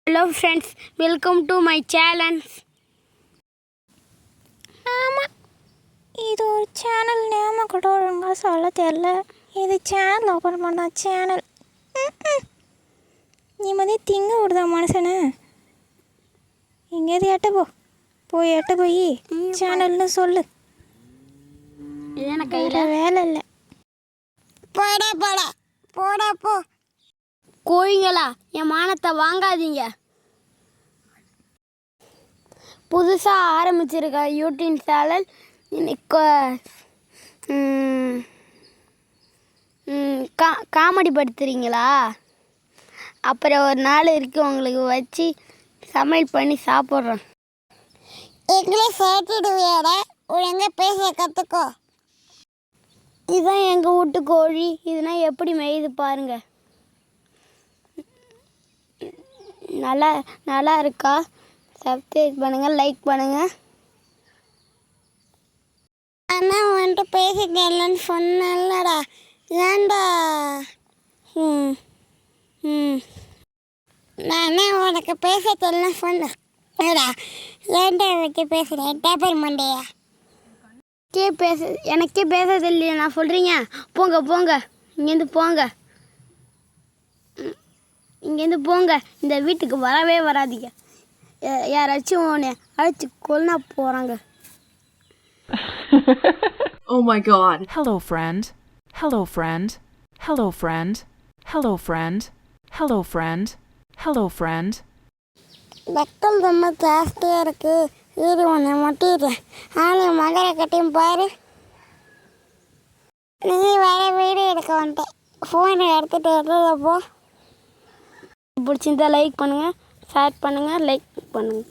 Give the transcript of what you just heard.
Hello friends, welcome to my channel. ஆமாம், இது ஒரு சேனல் நேம கூட ஒழுங்காக சொல்ல தெரில. இது சேனல் ஓப்பன் பண்ண சேனல். நீ மதிய திங்க விடுதா மனுஷனு. எங்கேயாவது எட்ட போய் சேனல்னு சொல்லு. எனக்கு கையில் வேலை இல்லை. போடா போ. கோழிங்களா, என் மானத்தை வாங்காதீங்க. புதுசாக ஆரம்பிச்சிருக்க யூடியூப் சேனல். காமெடி படுத்துறீங்களா? அப்புறம் ஒரு நாள் இருக்குது உங்களுக்கு வச்சு சமையல் பண்ணி சாப்பிட்றேன். எங்களே சேர்த்துடுவியாட, ஒழுங்காக பேச கற்றுக்கோ. இதுதான் எங்கள் வீட்டு கோழி. இதுனா எப்படி மேயுது பாருங்க. நல்லா இருக்கா? சப்ஸ்கிரைப் பண்ணுங்கள், லைக் பண்ணுங்கள். ஆனால் வந்துட்டு பேச தெரியலன்னு சொன்னல்லடா, ஏன்டா? நானே உனக்கு பேச தெரியலன்னு சொன்னேன்டா, ஏன்டா வச்சு பேசுகிறேன் டேப்பர் மண்டையா? எனக்கே பேச தெரியல நான் சொல்கிறீங்க. போங்க இங்கேருந்து போங்க. இந்த வீட்டுக்கு வரவே வராதீங்க. யாராச்சும் உன்னை அழைச்சி கொல்ல போகிறாங்க. Oh my god. Hello friend. Hello friend. Hello friend. Hello friend. Hello friend. Hello friend. மக்கள் ரொம்ப ஜாஸ்தியாக இருக்குது. வீடு ஒன்று மட்டிடுறேன். ஆனால் மகர கட்டியும் பாரு. நீ வேற வீடு எடுக்க வந்துட்டேன். ஃபோனை எடுத்துகிட்டு வரப்போ பிடிச்சிருந்தா லைக் பண்ணுங்கள், ஷேர் பண்ணுங்கள், லைக் பண்ணுங்கள்.